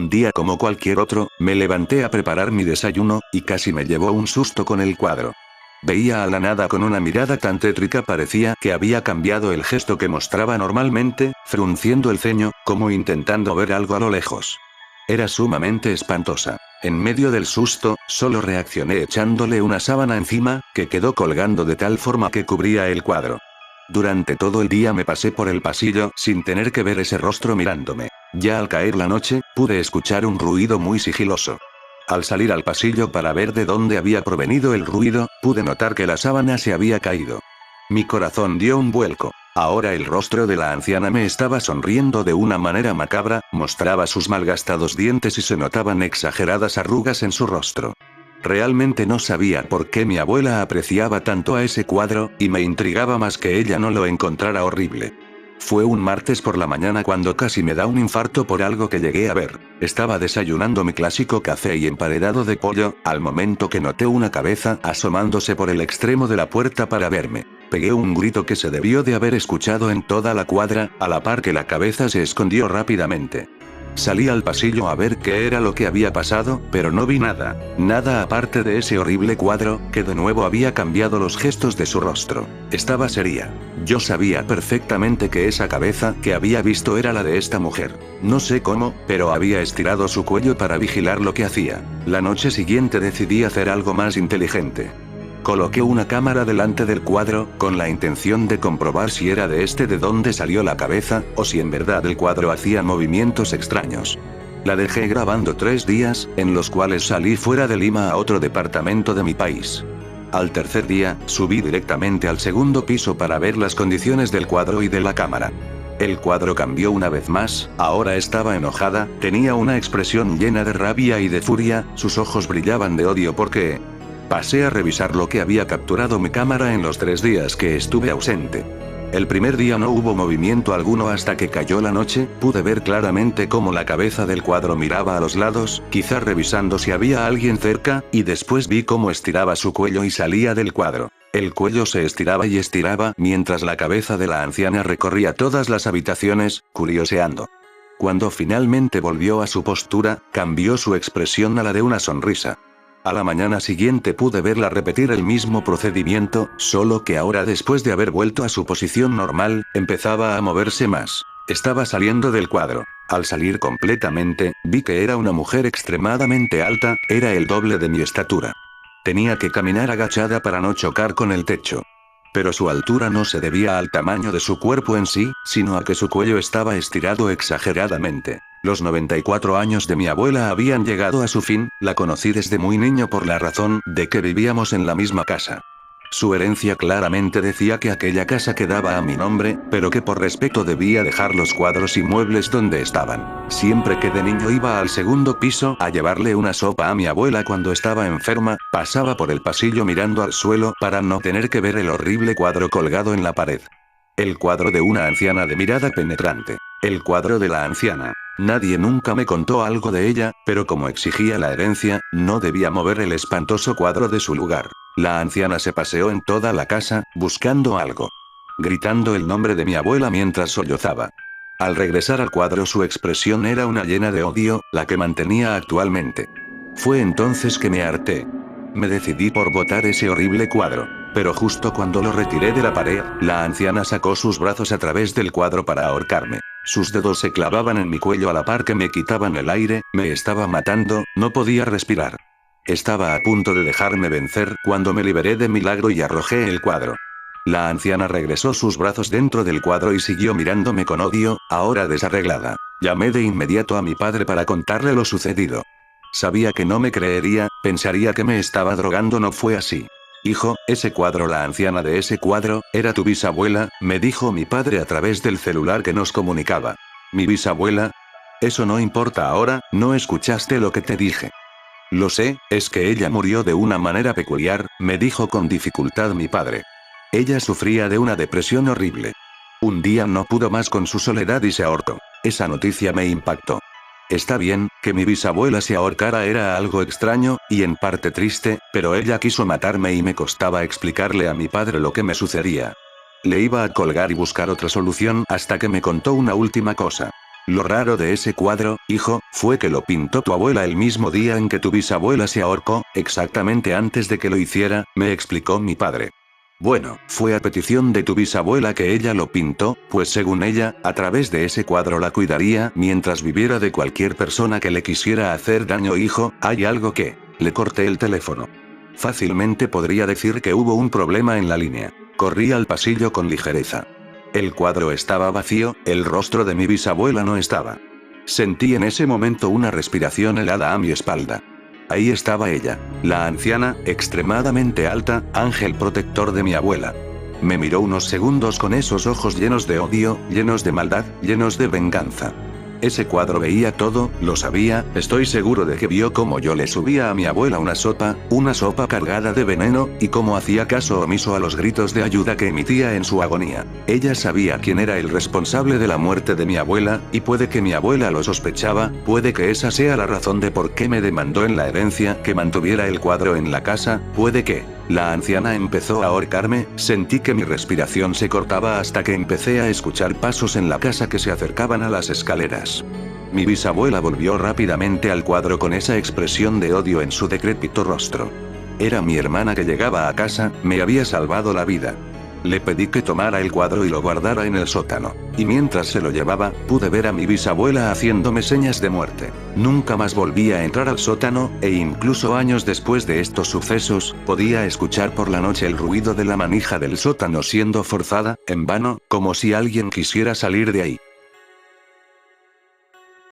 Un día como cualquier otro, me levanté a preparar mi desayuno, y casi me llevó un susto con el cuadro. Veía a la nada con una mirada tan tétrica, parecía que había cambiado el gesto que mostraba normalmente, frunciendo el ceño, como intentando ver algo a lo lejos. Era sumamente espantosa. En medio del susto, solo reaccioné echándole una sábana encima, que quedó colgando de tal forma que cubría el cuadro. Durante todo el día me pasé por el pasillo sin tener que ver ese rostro mirándome. Ya al caer la noche, pude escuchar un ruido muy sigiloso. Al salir al pasillo para ver de dónde había provenido el ruido, pude notar que la sábana se había caído. Mi corazón dio un vuelco. Ahora el rostro de la anciana me estaba sonriendo de una manera macabra, mostraba sus malgastados dientes y se notaban exageradas arrugas en su rostro. Realmente no sabía por qué mi abuela apreciaba tanto a ese cuadro, y me intrigaba más que ella no lo encontrara horrible. Fue un martes por la mañana cuando casi me da un infarto por algo que llegué a ver. Estaba desayunando mi clásico café y emparedado de pollo, al momento que noté una cabeza asomándose por el extremo de la puerta para verme. Pegué un grito que se debió de haber escuchado en toda la cuadra, a la par que la cabeza se escondió rápidamente. Salí al pasillo a ver qué era lo que había pasado, pero no vi nada. Nada aparte de ese horrible cuadro, que de nuevo había cambiado los gestos de su rostro. Estaba seria. Yo sabía perfectamente que esa cabeza que había visto era la de esta mujer. No sé cómo, pero había estirado su cuello para vigilar lo que hacía. La noche siguiente decidí hacer algo más inteligente. Coloqué una cámara delante del cuadro, con la intención de comprobar si era de donde salió la cabeza, o si en verdad el cuadro hacía movimientos extraños. La dejé grabando 3 días, en los cuales salí fuera de Lima a otro departamento de mi país. Al tercer día, subí directamente al segundo piso para ver las condiciones del cuadro y de la cámara. El cuadro cambió una vez más, ahora estaba enojada, tenía una expresión llena de rabia y de furia, sus ojos brillaban de odio porque... Pasé a revisar lo que había capturado mi cámara en los 3 días que estuve ausente. El primer día no hubo movimiento alguno hasta que cayó la noche, pude ver claramente cómo la cabeza del cuadro miraba a los lados, quizá revisando si había alguien cerca, y después vi cómo estiraba su cuello y salía del cuadro. El cuello se estiraba y estiraba mientras la cabeza de la anciana recorría todas las habitaciones, curioseando. Cuando finalmente volvió a su postura, cambió su expresión a la de una sonrisa. A la mañana siguiente pude verla repetir el mismo procedimiento, solo que ahora después de haber vuelto a su posición normal, empezaba a moverse más. Estaba saliendo del cuadro. Al salir completamente, vi que era una mujer extremadamente alta, era el doble de mi estatura. Tenía que caminar agachada para no chocar con el techo. Pero su altura no se debía al tamaño de su cuerpo en sí, sino a que su cuello estaba estirado exageradamente. Los 94 años de mi abuela habían llegado a su fin, la conocí desde muy niño por la razón de que vivíamos en la misma casa. Su herencia claramente decía que aquella casa quedaba a mi nombre, pero que por respeto debía dejar los cuadros y muebles donde estaban. Siempre que de niño iba al segundo piso a llevarle una sopa a mi abuela cuando estaba enferma, pasaba por el pasillo mirando al suelo para no tener que ver el horrible cuadro colgado en la pared. El cuadro de una anciana de mirada penetrante. El cuadro de la anciana. Nadie nunca me contó algo de ella, pero como exigía la herencia, no debía mover el espantoso cuadro de su lugar. La anciana se paseó en toda la casa, buscando algo. Gritando el nombre de mi abuela mientras sollozaba. Al regresar al cuadro su expresión era una llena de odio, la que mantenía actualmente. Fue entonces que me harté. Me decidí por botar ese horrible cuadro. Pero justo cuando lo retiré de la pared, la anciana sacó sus brazos a través del cuadro para ahorcarme. Sus dedos se clavaban en mi cuello a la par que me quitaban el aire, me estaba matando, no podía respirar. Estaba a punto de dejarme vencer cuando me liberé de milagro y arrojé el cuadro. La anciana regresó sus brazos dentro del cuadro y siguió mirándome con odio, ahora desarreglada. Llamé de inmediato a mi padre para contarle lo sucedido. Sabía que no me creería, pensaría que me estaba drogando, no fue así. Hijo, ese cuadro, la anciana de ese cuadro, era tu bisabuela, me dijo mi padre a través del celular que nos comunicaba. ¿Mi bisabuela? Eso no importa ahora, ¿no escuchaste lo que te dije? Lo sé, es que ella murió de una manera peculiar, me dijo con dificultad mi padre. Ella sufría de una depresión horrible. Un día no pudo más con su soledad y se ahorcó. Esa noticia me impactó. Está bien, que mi bisabuela se ahorcara era algo extraño, y en parte triste, pero ella quiso matarme y me costaba explicarle a mi padre lo que me sucedía. Le iba a colgar y buscar otra solución hasta que me contó una última cosa. Lo raro de ese cuadro, hijo, fue que lo pintó tu abuela el mismo día en que tu bisabuela se ahorcó, exactamente antes de que lo hiciera, me explicó mi padre. Bueno, fue a petición de tu bisabuela que ella lo pintó, pues según ella, a través de ese cuadro la cuidaría mientras viviera de cualquier persona que le quisiera hacer daño. Hijo, hay algo que... Le corté el teléfono. Fácilmente podría decir que hubo un problema en la línea. Corrí al pasillo con ligereza. El cuadro estaba vacío, el rostro de mi bisabuela no estaba. Sentí en ese momento una respiración helada a mi espalda. Ahí estaba ella, la anciana, extremadamente alta, ángel protector de mi abuela. Me miró unos segundos con esos ojos llenos de odio, llenos de maldad, llenos de venganza. Ese cuadro veía todo, lo sabía, estoy seguro de que vio cómo yo le subía a mi abuela una sopa cargada de veneno, y cómo hacía caso omiso a los gritos de ayuda que emitía en su agonía. Ella sabía quién era el responsable de la muerte de mi abuela, y puede que mi abuela lo sospechaba, puede que esa sea la razón de por qué me demandó en la herencia que mantuviera el cuadro en la casa, puede que... La anciana empezó a ahorcarme, sentí que mi respiración se cortaba hasta que empecé a escuchar pasos en la casa que se acercaban a las escaleras. Mi bisabuela volvió rápidamente al cuadro con esa expresión de odio en su decrépito rostro. Era mi hermana que llegaba a casa, me había salvado la vida. Le pedí que tomara el cuadro y lo guardara en el sótano. Y mientras se lo llevaba, pude ver a mi bisabuela haciéndome señas de muerte. Nunca más volví a entrar al sótano, e incluso años después de estos sucesos, podía escuchar por la noche el ruido de la manija del sótano siendo forzada, en vano, como si alguien quisiera salir de ahí.